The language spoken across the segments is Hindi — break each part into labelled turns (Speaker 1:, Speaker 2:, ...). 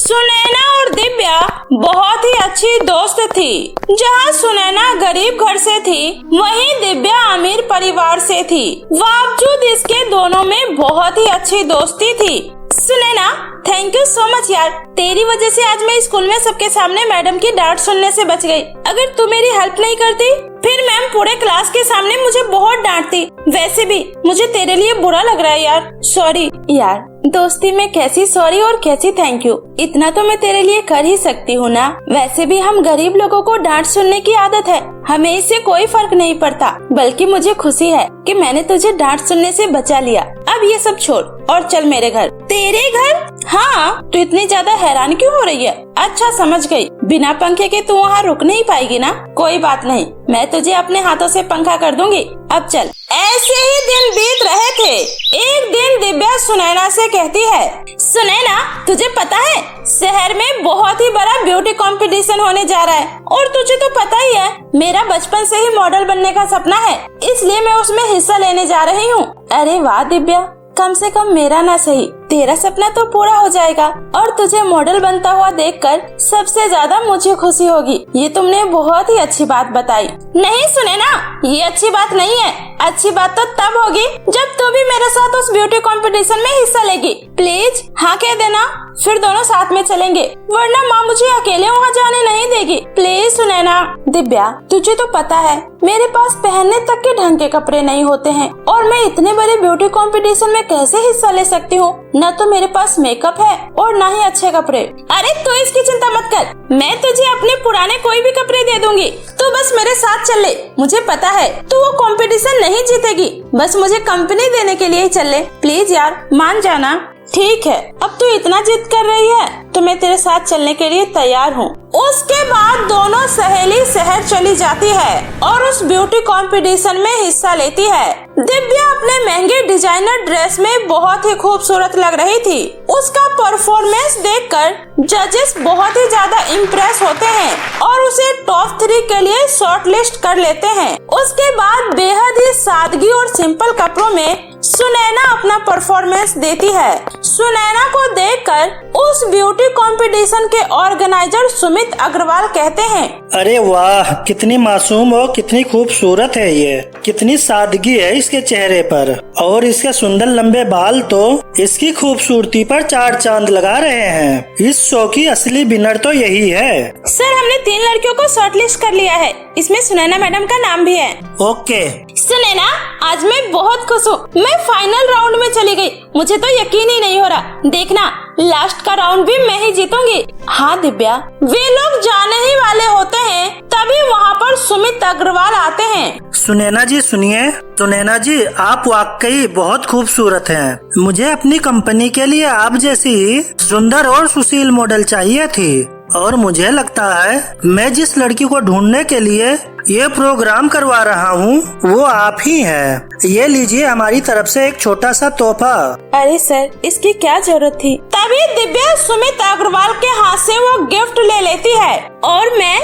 Speaker 1: सुनैना और दिव्या बहुत ही अच्छी दोस्त थी। जहाँ सुनैना गरीब घर से थी, वहीं दिव्या अमीर परिवार से थी। बावजूद इसके दोनों में बहुत ही अच्छी दोस्ती थी। Sunaina, thank you so much यार, तेरी वजह से आज मैं स्कूल में सबके सामने मैडम की डांट सुनने से बच गई। अगर तू मेरी हेल्प नहीं करती फिर मैम पूरे क्लास के सामने मुझे बहुत डांटती। वैसे भी मुझे तेरे लिए बुरा लग रहा है यार, सॉरी। यार दोस्ती में कैसी सॉरी और कैसी थैंक यू, इतना तो मैं तेरे लिए कर ही सकती हूँ ना। वैसे भी हम गरीब लोगों को डांट सुनने की आदत है, हमें इससे कोई फर्क नहीं पड़ता। बल्कि मुझे खुशी है कि मैंने तुझे डांट सुनने से बचा लिया। अब ये सब छोड़ और चल मेरे घर। तेरे घर? हाँ, तू इतनी ज्यादा हैरान क्यों हो रही है? अच्छा समझ गई, बिना पंखे के तू वहाँ रुक नहीं पाएगी ना। कोई बात नहीं, मैं तुझे अपने हाथों से पंखा कर दूंगी। अब चल। ऐसे ही दिन बीत रहे थे। एक दिन दिव्या सुनैना से कहती है, सुनैना तुझे पता है शहर में बहुत ही बड़ा ब्यूटी कंपटीशन होने जा रहा है और तुझे तो पता ही है मेरा बचपन से ही मॉडल बनने का सपना है, इसलिए मैं उसमें हिस्सा लेने जा रही हूँ। अरे वाह दिव्या, कम से कम मेरा ना सही तेरा सपना तो पूरा हो जाएगा और तुझे मॉडल बनता हुआ देखकर सबसे ज्यादा मुझे खुशी होगी। ये तुमने बहुत ही अच्छी बात बताई। नहीं सुनैना, ये अच्छी बात नहीं है। अच्छी बात तो तब होगी जब तू भी मेरे साथ उस ब्यूटी कंपटीशन में हिस्सा लेगी। प्लीज हाँ कह देना, फिर दोनों साथ में चलेंगे, वरना माँ मुझे अकेले वहाँ जाने नहीं देगी। प्लीज सुनैना। दिव्या तुझे तो पता है मेरे पास पहनने तक के ढंग के कपड़े नहीं होते हैं और मैं इतने बड़े ब्यूटी कंपटीशन में कैसे हिस्सा ले सकती हूँ? न तो मेरे पास मेकअप है और न ही अच्छे कपड़े। अरे तू इसकी चिंता मत कर, मैं तुझे अपने पुराने कोई भी कपड़े दे दूंगी। तू बस मेरे साथ चल ले। मुझे पता है तू वो कंपटीशन नहीं जीतेगी, बस मुझे कंपनी देने के लिए ही चल ले। प्लीज यार मान जाना। ठीक है, अब तू इतना जिद कर रही है तो मैं तेरे साथ चलने के लिए तैयार हूँ। उसके बाद दोनों सहेली शहर चली जाती है और उस ब्यूटी कंपटीशन में हिस्सा लेती है। दिव्या अपने महंगे डिजाइनर ड्रेस में बहुत ही खूबसूरत लग रही थी। उसका परफॉर्मेंस देखकर जजेस बहुत ही ज्यादा इम्प्रेस होते हैं और उसे टॉप 3 के लिए शॉर्ट लिस्ट कर लेते हैं। उसके बाद बेहद ही सादगी और सिंपल कपड़ों में सुनैना अपना परफॉर्मेंस देती है। सुनैना को देखकर उस ब्यूटी कंपटीशन के ऑर्गेनाइजर सुमित अग्रवाल कहते हैं,
Speaker 2: अरे वाह, कितनी मासूम और कितनी खूबसूरत है ये। कितनी सादगी है इसके चेहरे पर और इसके सुंदर लंबे बाल तो इसकी खूबसूरती पर 4 चांद लगा रहे हैं। इस शो की असली विनर तो यही है।
Speaker 1: सर हमने 3 लड़कियों को शॉर्टलिस्ट कर लिया है, इसमें सुनैना मैडम का नाम भी है।
Speaker 2: ओके
Speaker 1: सुनैना, आज मैं बहुत खुश हूँ, मैं फाइनल राउंड में चली गई। मुझे तो यकीन ही नहीं हो रहा, देखना लास्ट का राउंड भी मैं ही जीतूंगी। हाँ दिव्या, वे लोग जाने ही वाले होते हैं तभी वहाँ पर सुमित अग्रवाल आते हैं।
Speaker 2: सुनैना जी सुनिए। सुनैना जी, आप वाकई बहुत खूबसूरत हैं। मुझे अपनी कंपनी के लिए आप जैसी सुंदर और सुशील मॉडल चाहिए थी और मुझे लगता है मैं जिस लड़की को ढूंढने के लिए ये प्रोग्राम करवा रहा हूँ वो आप ही हैं। ये लीजिए हमारी तरफ से एक छोटा सा तोहफा।
Speaker 1: अरे सर, इसकी क्या जरूरत थी? तभी दिव्या सुमित अग्रवाल के हाथ से वो गिफ्ट ले लेती है। और मैं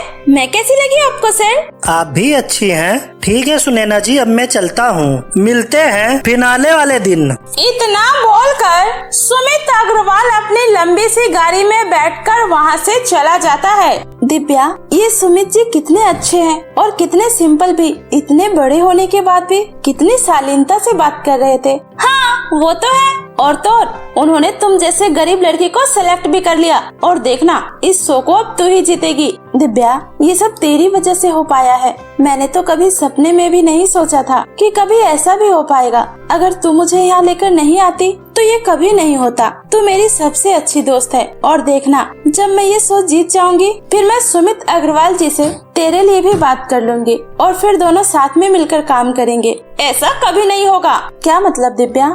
Speaker 1: कैसी लगी आपको सर?
Speaker 2: आप भी अच्छी हैं। ठीक है सुनैना जी, अब मैं चलता हूँ, मिलते हैं फिनाले वाले दिन।
Speaker 1: इतना बोलकर सुमित अग्रवाल अपनी लंबी सी गाड़ी में बैठकर वहाँ से चला जाता है। दिव्या, ये सुमित जी कितने अच्छे हैं और कितने सिंपल भी। इतने बड़े होने के बाद भी कितनी शालीनता से बात कर रहे थे। हाँ वो तो है, और तो और उन्होंने तुम जैसे गरीब लड़की को सेलेक्ट भी कर लिया और देखना इस शो को अब तू ही जीतेगी। दिव्या, ये सब तेरी वजह से हो पाया है। मैंने तो कभी सपने में भी नहीं सोचा था कि कभी ऐसा भी हो पाएगा। अगर तू मुझे यहाँ लेकर नहीं आती तो ये कभी नहीं होता। तू मेरी सबसे अच्छी दोस्त है और देखना जब मैं ये शो जीत जाऊंगी फिर मैं सुमित अग्रवाल जी से तेरे लिए भी बात कर लूंगी और फिर दोनों साथ में मिलकर काम करेंगे। ऐसा कभी नहीं होगा। क्या मतलब दिव्या?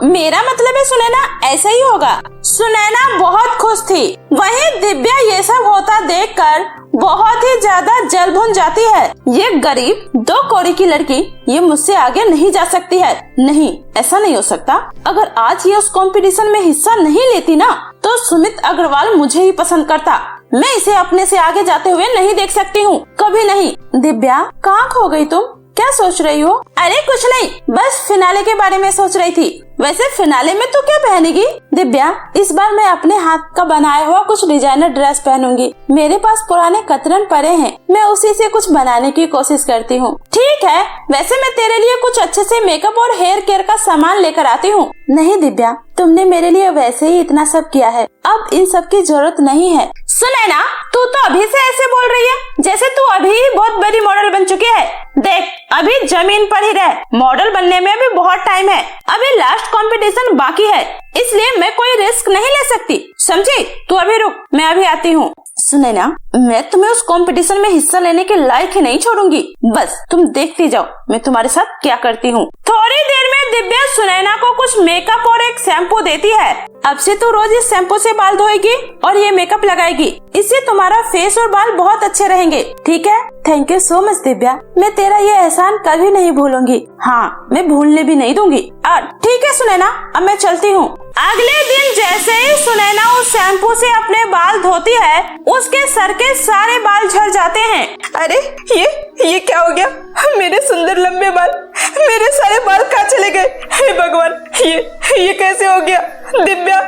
Speaker 1: मेरा मतलब है सुनैना, ऐसा ही होगा। सुनैना बहुत खुश थी। वहीं दिव्या ये सब होता देखकर बहुत ही ज्यादा जल भुन जाती है। ये गरीब 2 कौड़ी की लड़की ये मुझसे आगे नहीं जा सकती है। नहीं, ऐसा नहीं हो सकता। अगर आज ये उस कंपटीशन में हिस्सा नहीं लेती ना तो सुमित अग्रवाल मुझे ही पसंद करता। मैं इसे अपने से आगे जाते हुए नहीं देख सकती हूँ, कभी नहीं। दिव्या, कहाँ खो गई तुम? क्या सोच रही हो? अरे कुछ नहीं, बस फिनाले के बारे में सोच रही थी। वैसे फिनाले में तू क्या पहनेगी? दिव्या, इस बार मैं अपने हाथ का बनाया हुआ कुछ डिजाइनर ड्रेस पहनूंगी। मेरे पास पुराने कतरन पड़े हैं, मैं उसी से कुछ बनाने की कोशिश करती हूँ। ठीक है, वैसे मैं तेरे लिए कुछ अच्छे से मेकअप और हेयर केयर का सामान लेकर आती हूँ। नहीं दिव्या, तुमने मेरे लिए वैसे ही इतना सब किया है, अब इन सब की जरूरत नहीं है। सुनैना, तू तो अभी से ऐसे बोल रही है जैसे तू अभी ही बहुत बड़ी मॉडल बन चुकी है। देख, अभी जमीन पर ही रह, मॉडल बनने में भी बहुत टाइम है। अभी लास्ट कंपटीशन बाकी है, इसलिए मैं कोई रिस्क नहीं ले सकती, समझी? तू अभी रुक, मैं अभी आती हूँ। सुनैना, मैं तुम्हें उस कंपटीशन में हिस्सा लेने के लायक ही नहीं छोड़ूंगी, बस तुम देखती जाओ मैं तुम्हारे साथ क्या करती हूँ। थोड़ी देर में दिव्या सुनैना को कुछ मेकअप और एक शैम्पू देती है। अब से तू रोज इस शैम्पू से बाल धोएगी और ये मेकअप लगाएगी, इससे तुम्हारा फेस और बाल बहुत अच्छे रहेंगे, ठीक है? Thank you so much Divya, मैं तेरा ये एहसान कभी नहीं भूलूंगी। हाँ, मैं भूलने भी नहीं दूंगी। ठीक है सुनैना, अब मैं चलती हूँ। अगले दिन जैसे ही सुनैना उस शैम्पू से अपने बाल धोती है, उसके सर के सारे बाल झड़ जाते हैं। अरे ये क्या हो गया? मेरे सुंदर लंबे बाल, मेरे सारे बाल कहाँ चले गए? हे भगवान, ये कैसे हो गया? दिव्या,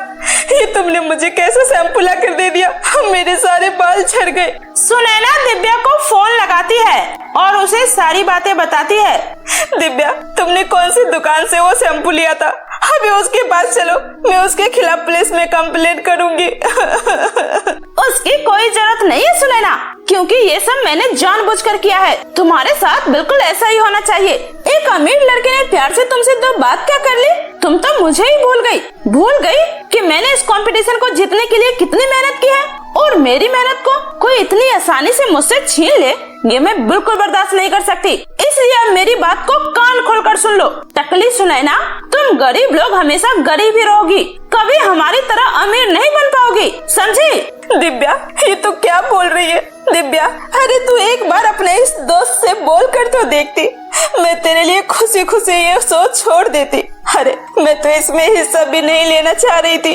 Speaker 1: ये तुमने मुझे कैसे शैम्पू ला कर दे दिया? मेरे सारे बाल झड़ गए। सुनैना दिव्या को फोन लगाती है और उसे सारी बातें बताती है। दिव्या, तुमने कौन सी दुकान से वो शैम्पू लिया था? अभी उसके पास चलो, मैं उसके खिलाफ पुलिस में कंप्लेंट करूंगी। उसकी कोई जरूरत नहीं है सुनैना, क्योंकि ये सब मैंने जानबूझकर किया है। तुम्हारे साथ बिल्कुल ऐसा ही होना चाहिए। एक अमीर लड़के ने प्यार से तुमसे दो बात क्या कर ली? तुम तो मुझे ही भूल गई कि मैंने इस कंपटीशन को जीतने के लिए कितनी मेहनत की है, और मेरी मेहनत को कोई इतनी आसानी से मुझसे छीन ले, ये मैं बिल्कुल बर्दाश्त नहीं कर सकती। इसलिए अब मेरी बात को कान खोलकर सुन लो। टकली सुनैना, तुम गरीब लोग हमेशा गरीब ही रहोगी, कभी हमारी तरह अमीर नहीं बन पाओगी, समझी? दिव्या, ये तो क्या बोल रही है? दिव्या, अरे तू एक बार अपने इस दोस्त से बोल कर तो देखती, मैं तेरे लिए खुशी खुशी ये सोच छोड़ देती। अरे मैं तो इसमें हिस्सा भी नहीं लेना चाह रही थी,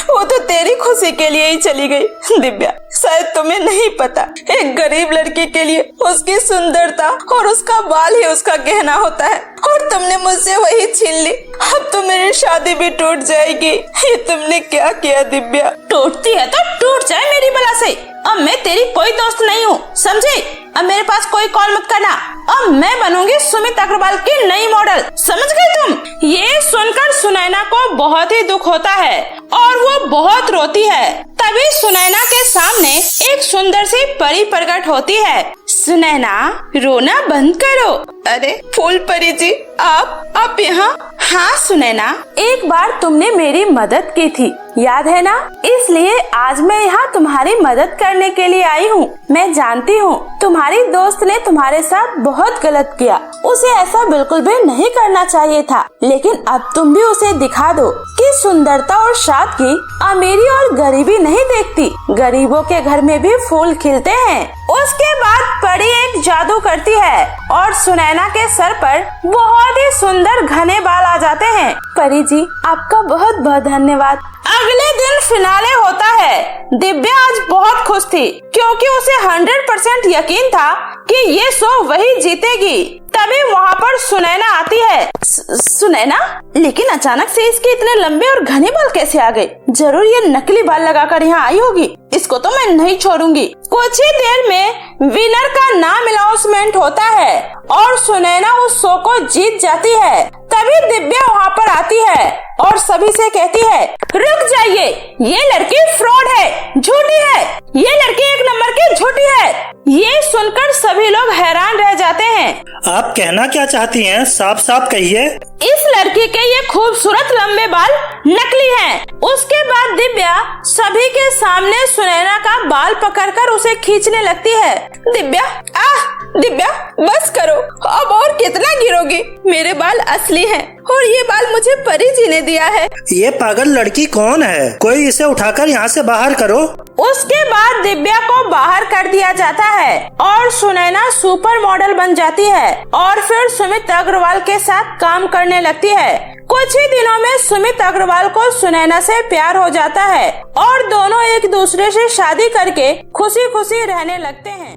Speaker 1: वो तो तेरी खुशी के लिए ही चली गई। दिव्या, शायद तुम्हें नहीं पता, एक गरीब लड़की के लिए उसकी सुंदरता और उसका बाल ही उसका गहना होता है, और तुमने मुझसे वही छीन ली। अब तो मेरी शादी भी टूट जाएगी। ये तुमने क्या किया दिव्या? टूटती है तो टूट जाए मेरी बला से। अब मैं तेरी कोई दोस्त नहीं हूँ, समझी? अब मेरे पास कोई कॉल मत करना। अब मैं बनूंगी सुमित अग्रवाल की नई मॉडल, समझ गई तुम? ये सुनकर सुनैना को बहुत ही दुख होता है और वो बहुत रोती है। तभी सुनैना के सामने एक सुंदर सी परी प्रकट होती है। सुनैना, रोना बंद करो। अरे फूल परी जी, आप यहाँ? हाँ सुनैना, एक बार तुमने मेरी मदद की थी, याद है ना? इसलिए आज मैं यहाँ तुम्हारी मदद करने के लिए आई हूँ। मैं जानती हूँ तुम्हारी दोस्त ने तुम्हारे साथ बहुत गलत किया, उसे ऐसा बिल्कुल भी नहीं करना चाहिए था, लेकिन अब तुम भी उसे दिखा दो कि सुंदरता और सादगी अमीरी और गरीबी नहीं देखती, गरीबों के घर में भी फूल खिलते हैं। उसके बाद परी एक जादू करती है और सुनैना के सर पर बहुत ही सुंदर घने बाल आ जाते हैं। परी जी, आपका बहुत बहुत धन्यवाद। अगले दिन फिनाले होता है। दिव्या आज बहुत खुश थी क्योंकि उसे 100% यकीन था कि ये शो वही जीतेगी। तभी वहाँ पर सुनैना आती है। सुनैना, लेकिन अचानक से इसके इतने लंबे और घने बाल कैसे आ गए? जरूर ये नकली बाल लगाकर यहाँ आई होगी, इसको तो मैं नहीं छोड़ूंगी। कुछ ही देर में विनर का नाम अनाउंसमेंट होता है और सुनैना उस शो को जीत जाती है। तभी दिव्या वहाँ पर आती है और सभी से कहती है, रुक जाइए, ये लड़की फ्रॉड है, झूठी है, ये लड़की एक नंबर की झूठी है। ये सुनकर सभी लोग हैरान रह जाते हैं।
Speaker 2: आप कहना क्या चाहती हैं? साफ साफ कहिए।
Speaker 1: इस लड़की के ये खूबसूरत लंबे बाल नकली हैं। उसके बाद दिव्या सभी के सामने सुनैना का बाल पकड़कर उसे खींचने लगती है। दिव्या, बस करो, अब और कितना गिरोगी? मेरे बाल असली हैं और ये बाल मुझे परी जी ने दिया है।
Speaker 2: ये पागल लड़की कौन है? कोई इसे उठाकर यहाँ से बाहर करो।
Speaker 1: उसके बाद दिव्या को बाहर कर दिया जाता है और सुनैना सुपर मॉडल बन जाती है और फिर सुमित अग्रवाल के साथ काम करने लगती है। कुछ ही दिनों में सुमित अग्रवाल को सुनैना से प्यार हो जाता है और दोनों एक दूसरे से शादी करके खुशी खुशी रहने लगते हैं।